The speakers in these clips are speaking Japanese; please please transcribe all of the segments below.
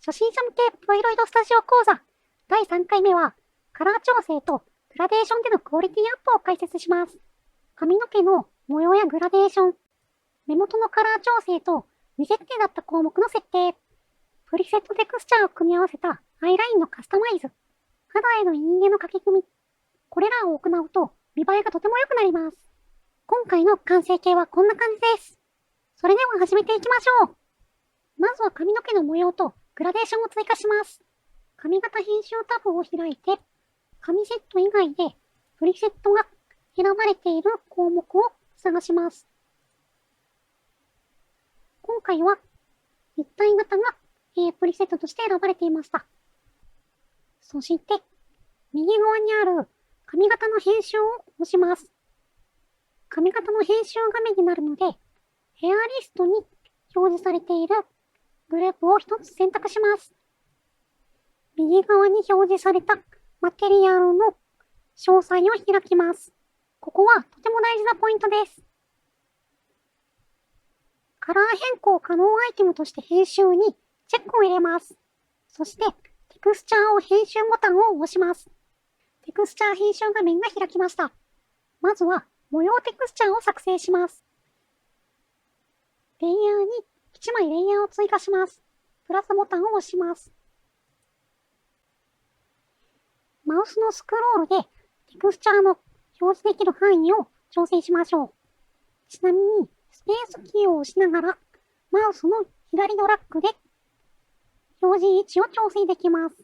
初心者向けプロイロイドスタジオ講座第3回目はカラー調整とグラデーションでのクオリティアップを解説します。髪の毛の模様やグラデーション、目元のカラー調整と未設定だった項目の設定、プリセットテクスチャーを組み合わせたアイラインのカスタマイズ、肌への陰影の書き込み、これらを行うと見栄えがとても良くなります。今回の完成形はこんな感じです。それでは始めていきましょう。まずは髪の毛の模様とグラデーションを追加します。髪型編集タブを開いて、髪セット以外でプリセットが選ばれている項目を探します。今回は立体型が、プリセットとして選ばれていました。そして、右側にある髪型の編集を押します。髪型の編集画面になるので、ヘアリストに表示されているグループを一つ選択します。右側に表示されたマテリアルの詳細を開きます。ここはとても大事なポイントです。カラー変更可能アイテムとして編集にチェックを入れます。そしてテクスチャーを編集ボタンを押します。テクスチャー編集画面が開きました。まずは模様テクスチャーを作成します。レイヤーに1枚レイヤーを追加します。プラスボタンを押します。マウスのスクロールでテクスチャーの表示できる範囲を調整しましょう。ちなみにスペースキーを押しながらマウスの左ドラッグで表示位置を調整できます。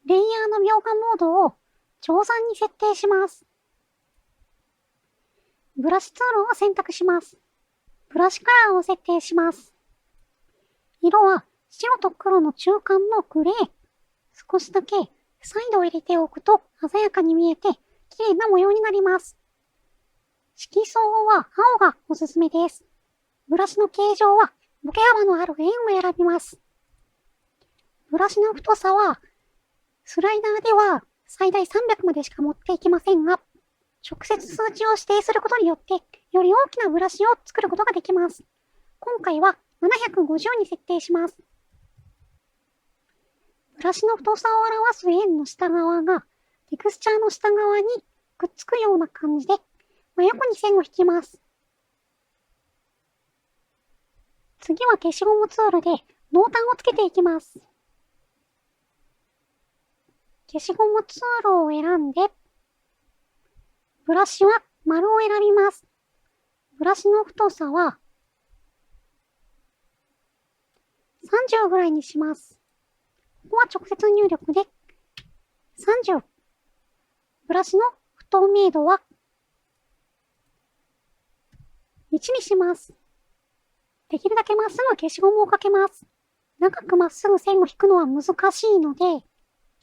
レイヤーの描画モードを調3に設定します。ブラシツールを選択します。ブラシカラーを設定します。色は白と黒の中間のグレー。少しだけサイドを入れておくと鮮やかに見えて綺麗な模様になります。色相は青がおすすめです。ブラシの形状はボケ幅のある円を選びます。ブラシの太さはスライダーでは最大300までしか持っていきませんが、直接数値を指定することによってより大きなブラシを作ることができます。今回は750に設定します。ブラシの太さを表す円の下側がテクスチャーの下側にくっつくような感じで真横に線を引きます。次は消しゴムツールで濃淡をつけていきます。消しゴムツールを選んで、ブラシは丸を選びます。ブラシの太さは30ぐらいにします。ここは直接入力で30。ブラシの不透明度は1にします。できるだけまっすぐ消しゴムをかけます。長くまっすぐ線を引くのは難しいので、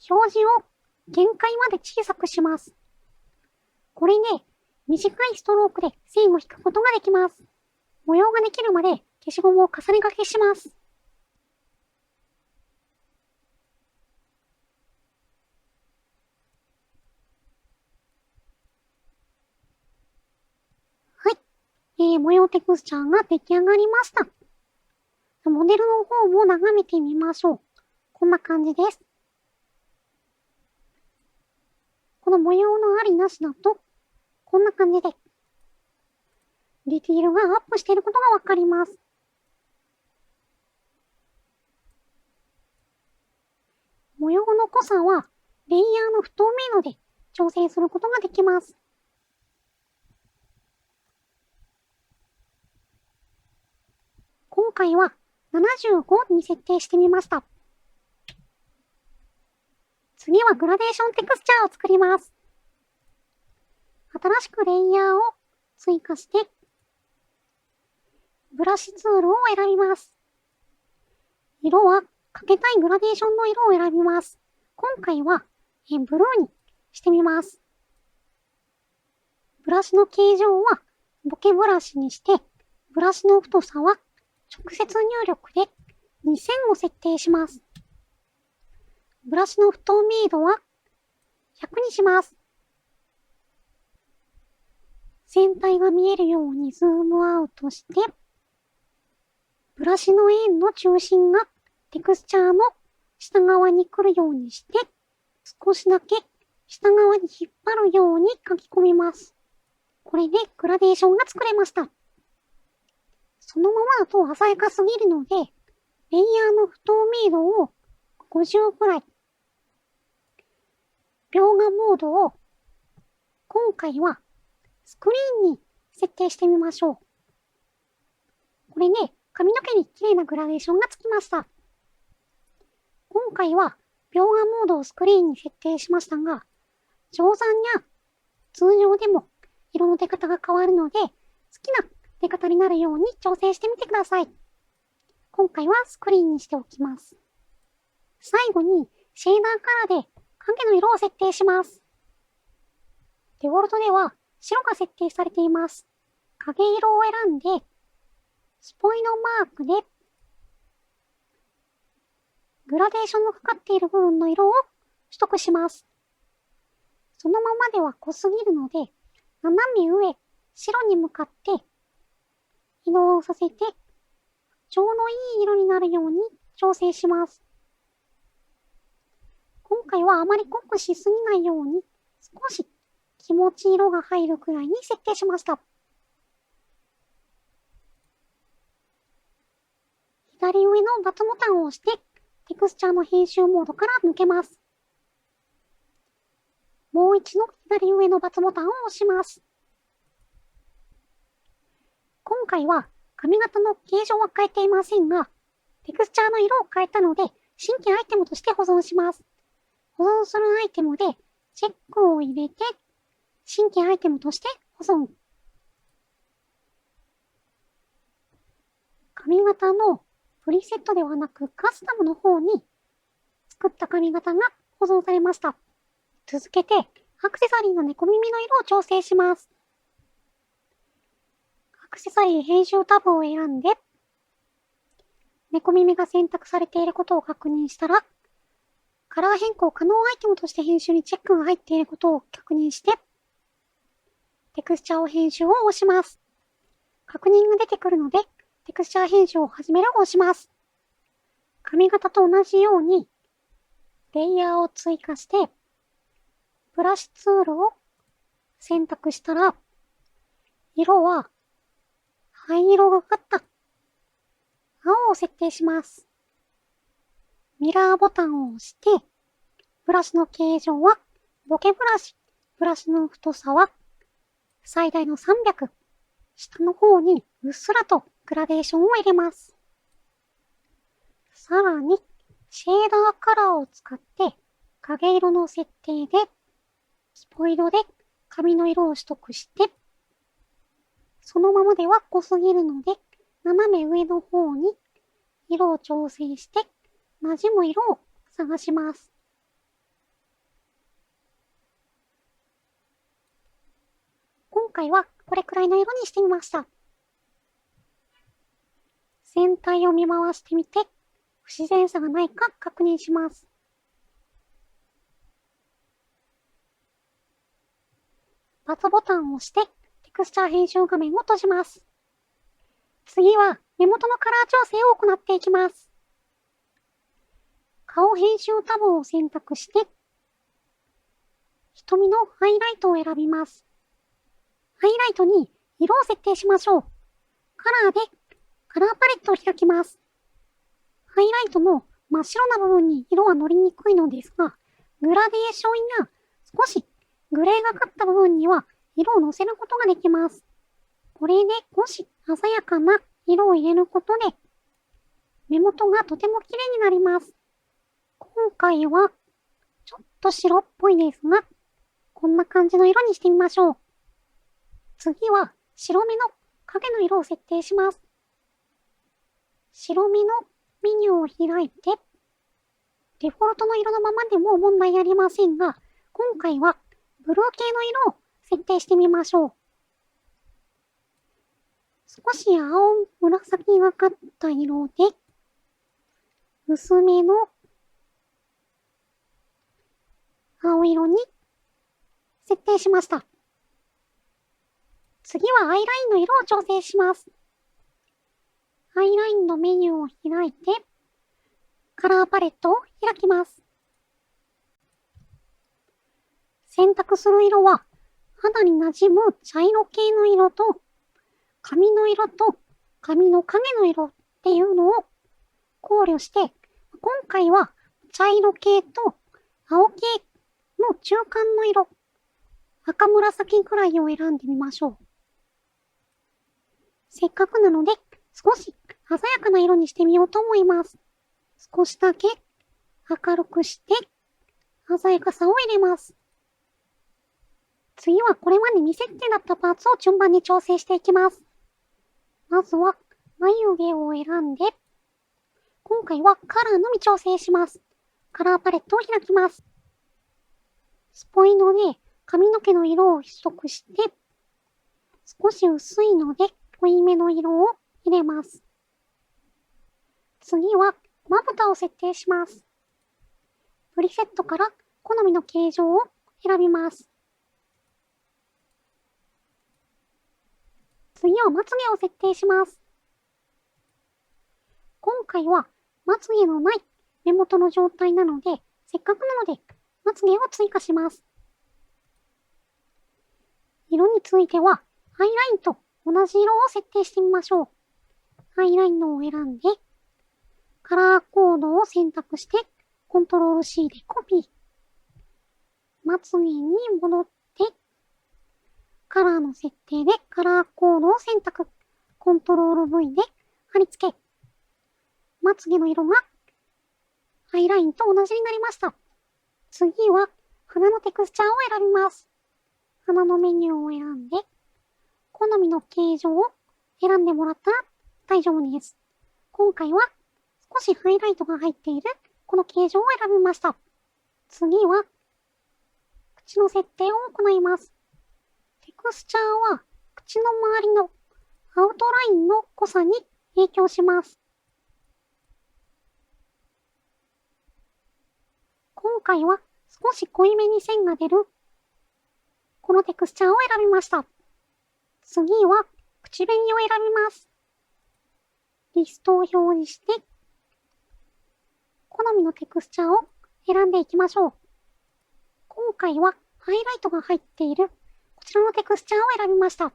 表示を限界まで小さくします。これで短いストロークで線を引くことができます。模様ができるまで消しゴムを重ね掛けします。模様テクスチャーが出来上がりました。モデルの方も眺めてみましょう。こんな感じです。この模様のありなしだと、こんな感じで、ディティールがアップしていることがわかります。模様の濃さは、レイヤーの不透明度で調整することができます。今回は75に設定してみました。次はグラデーションテクスチャーを作ります。新しくレイヤーを追加して、ブラシツールを選びます。色はかけたいグラデーションの色を選びます。今回はブルーにしてみます。ブラシの形状はボケブラシにして、ブラシの太さは直接入力で2000を設定します。ブラシの不透明度は100にします。全体が見えるようにズームアウトして、ブラシの円の中心がテクスチャーの下側に来るようにして、少しだけ下側に引っ張るように書き込みます。これでグラデーションが作れました。そのままだと鮮やかすぎるので、レイヤーの不透明度を50くらい。描画モードを今回はスクリーンに設定してみましょう。これね、髪の毛に綺麗なグラデーションがつきました。今回は描画モードをスクリーンに設定しましたが、定山や通常でも色の出方が変わるので、好きな出方になるように調整してみてください。今回はスクリーンにしておきます。最後にシェーダーカラーで影の色を設定します。デフォルトでは白が設定されています。影色を選んで、スポイトマークでグラデーションのかかっている部分の色を取得します。そのままでは濃すぎるので、斜め上、白に向かって移動させて、ちょうどいい色になるように調整します。今回はあまり濃くしすぎないように、少し気持ち色が入るくらいに設定しました。左上の×ボタンを押して、テクスチャーの編集モードから抜けます。もう一度左上の×ボタンを押します。今回は髪型の形状は変えていませんが、テクスチャーの色を変えたので、新規アイテムとして保存します。保存するアイテムでチェックを入れて、新規アイテムとして保存。髪型のプリセットではなくカスタムの方に作った髪型が保存されました。続けてアクセサリーの猫耳の色を調整します。アクセサリー編集タブを選んで、猫耳が選択されていることを確認したら、カラー変更可能アイテムとして編集にチェックが入っていることを確認して、テクスチャーを編集を押します。確認が出てくるので、テクスチャー編集を始めるを押します。髪型と同じように、レイヤーを追加して、ブラシツールを選択したら、色は灰色がかった青を設定します。ミラーボタンを押して、ブラシの形状はボケブラシ、ブラシの太さは最大の300、下の方にうっすらとグラデーションを入れます。さらに、シェーダーカラーを使って影色の設定で、スポイトで髪の色を取得して、そのままでは濃すぎるので、斜め上の方に色を調整して、馴染む色を探します。今回はこれくらいの色にしてみました。全体を見回してみて、不自然さがないか確認します。×ボタンを押して、テクスチャー編集画面を閉じます。次は目元のカラー調整を行っていきます。顔編集タブを選択して、瞳のハイライトを選びます。ハイライトに色を設定しましょう。カラーでカラーパレットを開きます。ハイライトの真っ白な部分に色は乗りにくいのですが、グラデーションや少しグレーがかった部分には色を乗せることができます。これで少し鮮やかな色を入れることで、目元がとても綺麗になります。今回はちょっと白っぽいですが、こんな感じの色にしてみましょう。次は白目の影の色を設定します。白目のメニューを開いて、デフォルトの色のままでも問題ありませんが、今回はブルー系の色を設定してみましょう。少し青紫がかった色で、薄めの青色に設定しました。次はアイラインの色を調整します。アイラインのメニューを開いて、カラーパレットを開きます。選択する色は、肌に馴染む茶色系の色と、髪の色と髪の影の色っていうのを考慮して、今回は茶色系と青系の中間の色、赤紫くらいを選んでみましょう。せっかくなので少し鮮やかな色にしてみようと思います。少しだけ明るくして鮮やかさを入れます。次はこれまで未設定だったパーツを順番に調整していきます。まずは眉毛を選んで、今回はカラーのみ調整します。カラーパレットを開きます。スポイトで髪の毛の色を一色して、少し薄いので濃いめの色を入れます。次はまぶたを設定します。プリセットから好みの形状を選びます。次はまつげを設定します。今回はまつげのない目元の状態なので、せっかくなのでまつげを追加します。色についてはアイラインと同じ色を設定してみましょう。アイラインのを選んで、カラーコードを選択して、コントロール C でコピー。まつげに戻って、カラーの設定でカラーコードを選択。コントロール V で貼り付け。まつげの色がアイラインと同じになりました。次は鼻のテクスチャーを選びます。鼻のメニューを選んで、好みの形状を選んでもらったら大丈夫です。今回は少しハイライトが入っているこの形状を選びました。次は口の設定を行います。テクスチャーは口の周りのアウトラインの濃さに影響します。今回は少し濃いめに線が出るこのテクスチャーを選びました。次は口紅を選びます。リストを表示して、好みのテクスチャーを選んでいきましょう。今回はハイライトが入っているこちらのテクスチャーを選びました。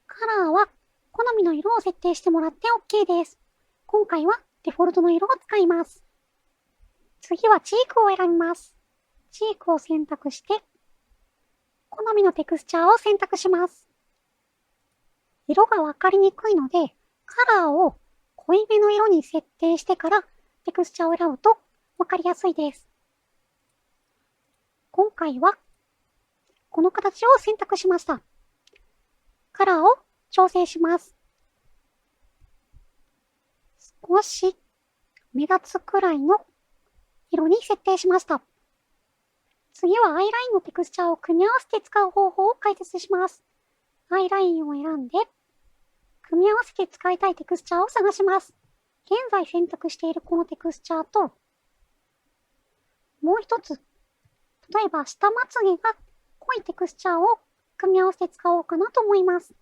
カラーは好みの色を設定してもらって OK です。今回はデフォルトの色を使います。次はチークを選びます。チークを選択して、好みのテクスチャーを選択します。色がわかりにくいので、カラーを濃いめの色に設定してからテクスチャーを選ぶとわかりやすいです。今回はこの形を選択しました。カラーを調整します。少し目立つくらいの色に設定しました。次はアイラインのテクスチャーを組み合わせて使う方法を解説します。アイラインを選んで、組み合わせて使いたいテクスチャーを探します。現在選択しているこのテクスチャーと、もう一つ、例えば下まつげが濃いテクスチャーを組み合わせて使おうかなと思います。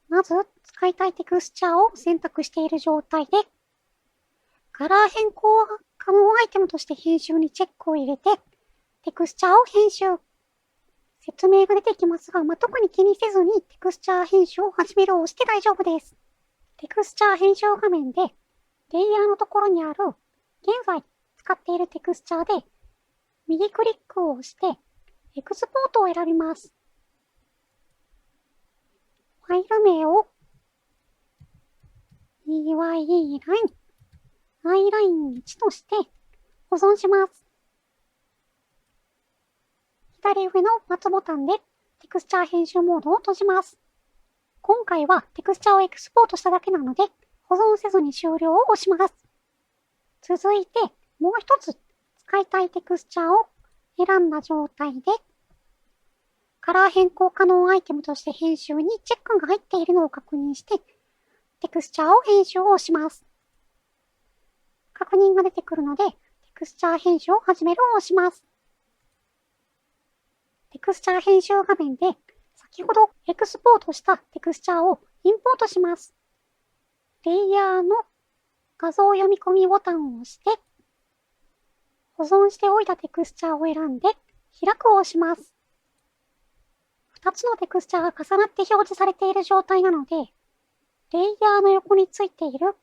まず、使いたいテクスチャーを選択している状態で、カラー変更可能アイテムとして編集にチェックを入れて、テクスチャーを編集。説明が出てきますが、特に気にせずにテクスチャー編集を始めるを押して大丈夫です。テクスチャー編集画面で、レイヤーのところにある、現在使っているテクスチャーで、右クリックを押して、エクスポートを選びます。ファイル名を、EY ライン、アイライン1として保存します。左上の×ボタンでテクスチャー編集モードを閉じます。今回はテクスチャーをエクスポートしただけなので、保存せずに終了を押します。続いて、もう一つ使いたいテクスチャーを選んだ状態で、カラー変更可能アイテムとして編集にチェックが入っているのを確認して、テクスチャーを編集を押します。確認が出てくるので、テクスチャー編集を始めるを押します。テクスチャー編集画面で、先ほどエクスポートしたテクスチャーをインポートします。レイヤーの画像読み込みボタンを押して、保存しておいたテクスチャーを選んで、開くを押します。2つのテクスチャーが重なって表示されている状態なので、レイヤーの横についている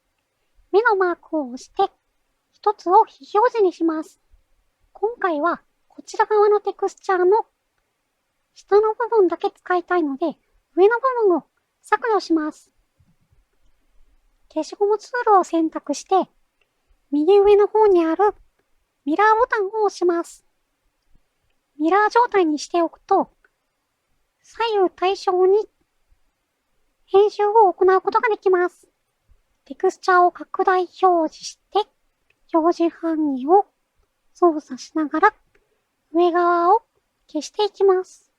目のマークを押して、1つを非表示にします。今回はこちら側のテクスチャーの下の部分だけ使いたいので、上の部分を削除します。消しゴムツールを選択して、右上の方にあるミラーボタンを押します。ミラー状態にしておくと、左右対称に編集を行うことができます。テクスチャーを拡大表示して、表示範囲を操作しながら上側を消していきます。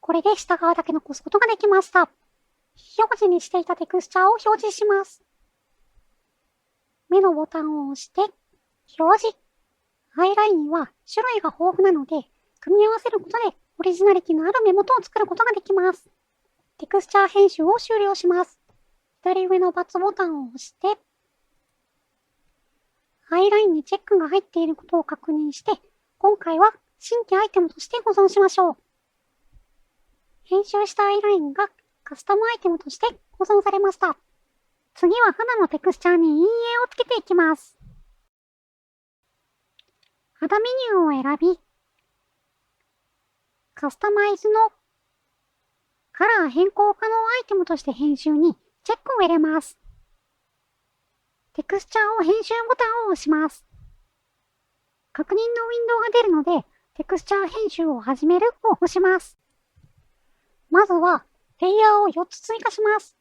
これで下側だけ残すことができました。非表示にしていたテクスチャーを表示します。目のボタンを押して、表示。アイラインには種類が豊富なので、組み合わせることでオリジナリティのある目元を作ることができます。テクスチャー編集を終了します。左上の×ボタンを押して、アイラインにチェックが入っていることを確認して、今回は新規アイテムとして保存しましょう。編集したアイラインがカスタムアイテムとして保存されました。次は肌のテクスチャーに陰影をつけていきます。肌メニューを選び、カスタマイズのカラー変更可能アイテムとして編集にチェックを入れます。テクスチャーを編集ボタンを押します。確認のウィンドウが出るので、テクスチャー編集を始めるを押します。まずは、レイヤーを4つ追加します。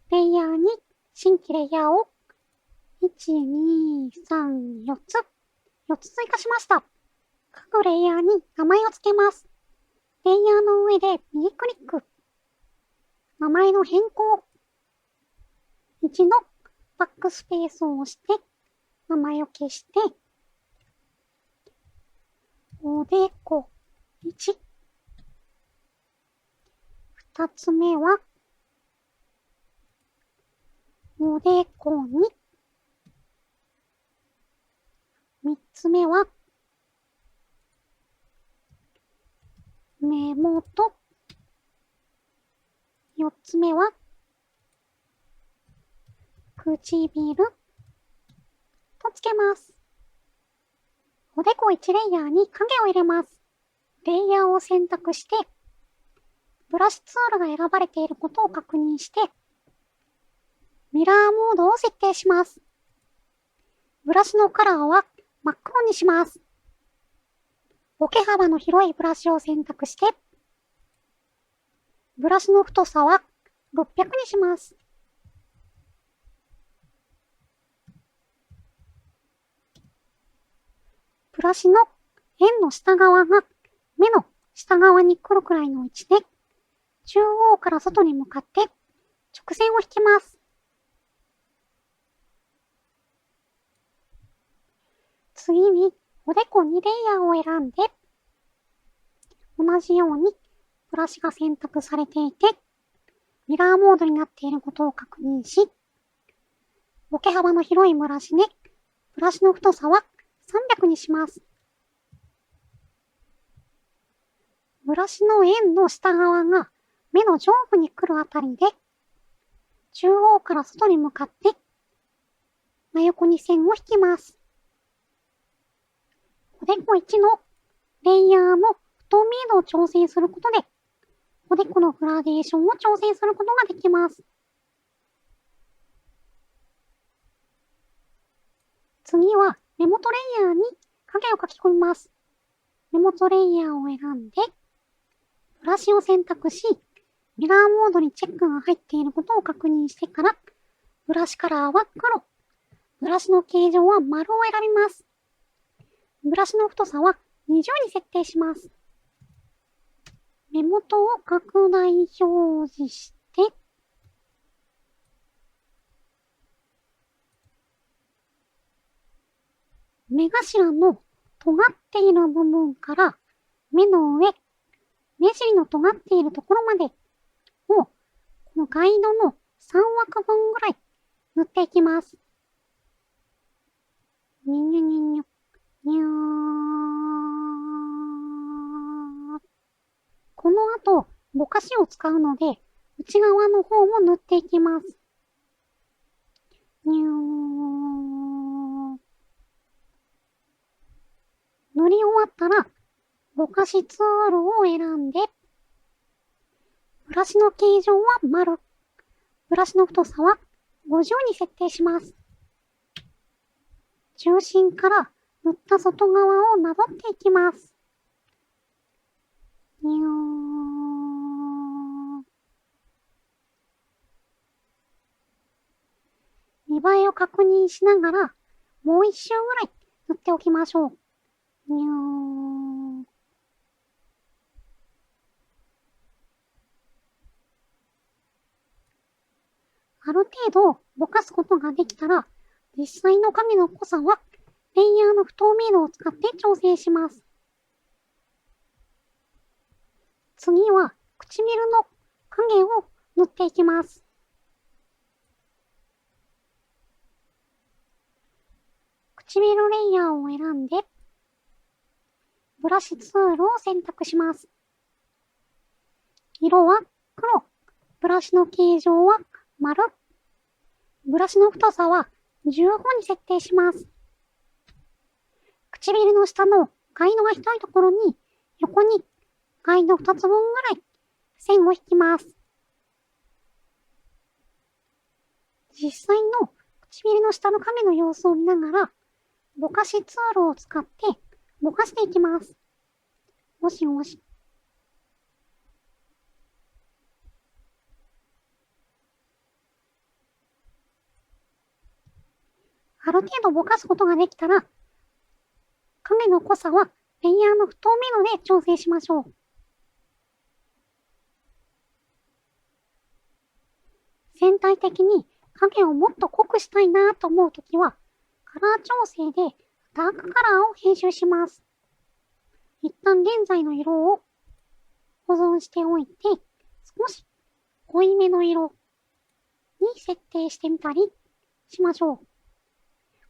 レイヤーに新規レイヤーを1、2、3、4つ。4つ追加しました。各レイヤーに名前を付けます。レイヤーの上で右クリック。名前の変更。1のバックスペースを押して、名前を消して、おでこ1。2つ目は、おでこ2。3つ目は、目元。4つ目は、唇とつけます。おでこ1レイヤーに影を入れます。レイヤーを選択して、ブラシツールが選ばれていることを確認して、ミラーモードを設定します。ブラシのカラーは真っ黒にします。ボケ幅の広いブラシを選択して、ブラシの太さは600にします。ブラシの円の下側が目の下側に来るくらいの位置で、中央から外に向かって直線を引きます。次におでこ2レイヤーを選んで、同じようにブラシが選択されていて、ミラーモードになっていることを確認し、ボケ幅の広いブラシで、ブラシの太さは300にします。ブラシの円の下側が目の上部に来るあたりで、中央から外に向かって真横に線を引きます。おでこ1のレイヤーの不透明度を調整することで、おでこのグラデーションを調整することができます。次は目元レイヤーに影を描き込みます。目元レイヤーを選んで、ブラシを選択し、ミラーモードにチェックが入っていることを確認してから、ブラシカラーは黒。ブラシの形状は丸を選びます。ブラシの太さは20に設定します。目元を拡大表示して、目頭の尖っている部分から目の上、目尻の尖っているところまでを、このガイドの3枠分ぐらい塗っていきます。にゅにゅにゅにゅ、にゅー。この後、ぼかしを使うので、内側の方も塗っていきます。にゅー。塗り終わったら、ぼかしツールを選んで、ブラシの形状は丸、ブラシの太さは50に設定します。中心から塗った外側をなぞっていきます。にゅー。見栄えを確認しながら、もう一周ぐらい塗っておきましょう。にゅー。ある程度ぼかすことができたら、実際の影の濃さは、レイヤーの不透明度を使って調整します。次は、唇の影を塗っていきます。唇レイヤーを選んで、ブラシツールを選択します。色は黒、ブラシの形状は丸、ブラシの太さは15に設定します。唇の下のガイドが広いところに、横にガイド2つ分ぐらい線を引きます。実際の唇の下の影の様子を見ながら、ぼかしツールを使ってぼかしていきます。ゴシゴシ。ある程度ぼかすことができたら、影の濃さはレイヤーの不透明度で調整しましょう。全体的に影をもっと濃くしたいなと思うときは、カラー調整でダークカラーを編集します。一旦現在の色を保存しておいて、少し濃いめの色に設定してみたりしましょう。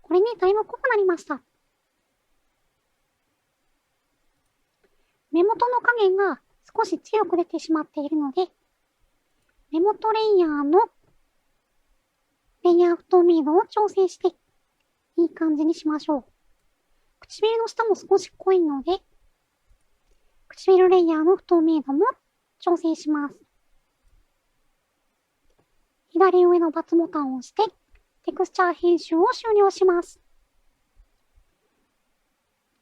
これね、だいぶ濃くなりました。目元の影が少し強く出てしまっているので、目元レイヤーのレイヤー不透明度を調整していい感じにしましょう。唇の下も少し濃いので、唇レイヤーの不透明度も調整します。左上の×ボタンを押して、テクスチャー編集を終了します。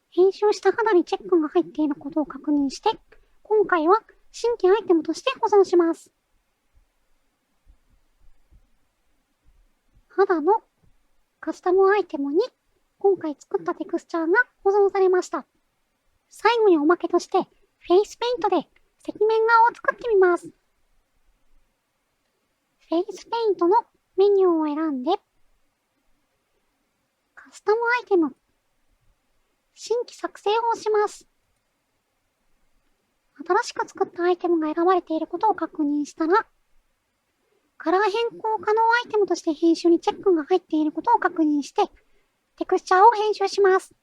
編集した肌にチェックが入っていることを確認して、今回は新規アイテムとして保存します。肌のカスタムアイテムに今回作ったテクスチャーが保存されました。最後におまけとしてフェイスペイントで赤面顔を作ってみます。フェイスペイントのメニューを選んで、カスタムアイテム、新規作成をします。新しく作ったアイテムが選ばれていることを確認したら、カラー変更可能アイテムとして編集にチェックが入っていることを確認して、テクスチャーを編集します。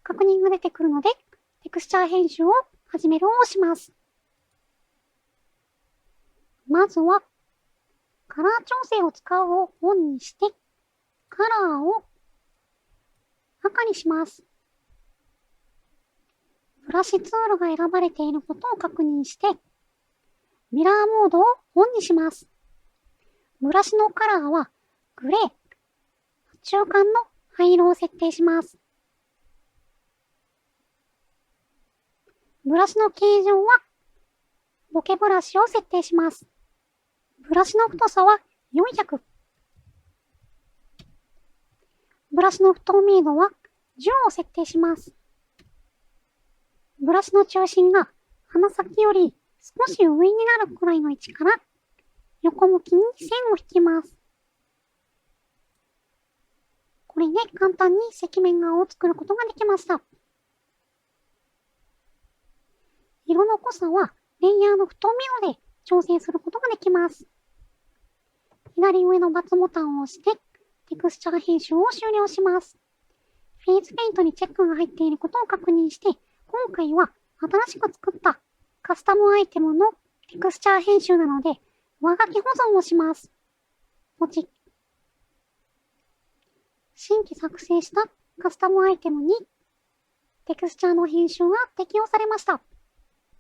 確認が出てくるので、テクスチャー編集を始めるを押します。まずは、カラー調整を使うをオンにして、カラーを赤にします。ブラシツールが選ばれていることを確認して、ミラーモードをオンにします。ブラシのカラーはグレー、中間の灰色を設定します。ブラシの形状はボケブラシを設定します。ブラシの太さは400。ブラシの不透明度は10を設定します。ブラシの中心が鼻先より少し上になるくらいの位置から横向きに線を引きます。これで簡単に赤面顔を作ることができました。色の濃さはレイヤーの太めので調整することができます。左上の×ボタンを押してテクスチャー編集を終了します。フェイスペイントにチェックが入っていることを確認して、今回は新しく作ったカスタムアイテムのテクスチャー編集なので、上書き保存をします。ポチッ。新規作成したカスタムアイテムにテクスチャーの編集が適用されました。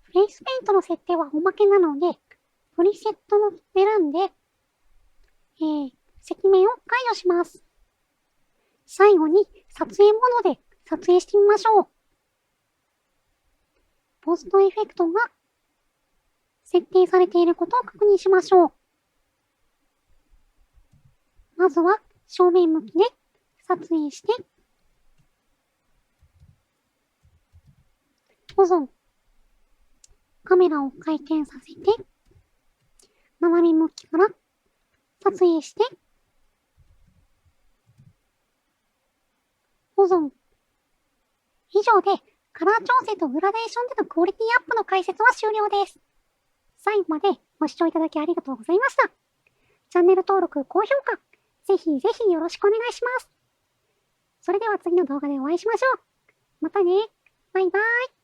フェイスペイントの設定はおまけなので、プリセットを選んで、赤面を解除します。最後に撮影モードで撮影してみましょう。ポストエフェクトが設定されていることを確認しましょう。まずは正面向きで撮影して、保存。カメラを回転させて、斜め向きから撮影して、保存。以上でカラー調整とグラデーションでのクオリティアップの解説は終了です。最後までご視聴いただきありがとうございました。チャンネル登録、高評価、ぜひぜひよろしくお願いします。それでは次の動画でお会いしましょう。またね。バイバーイ。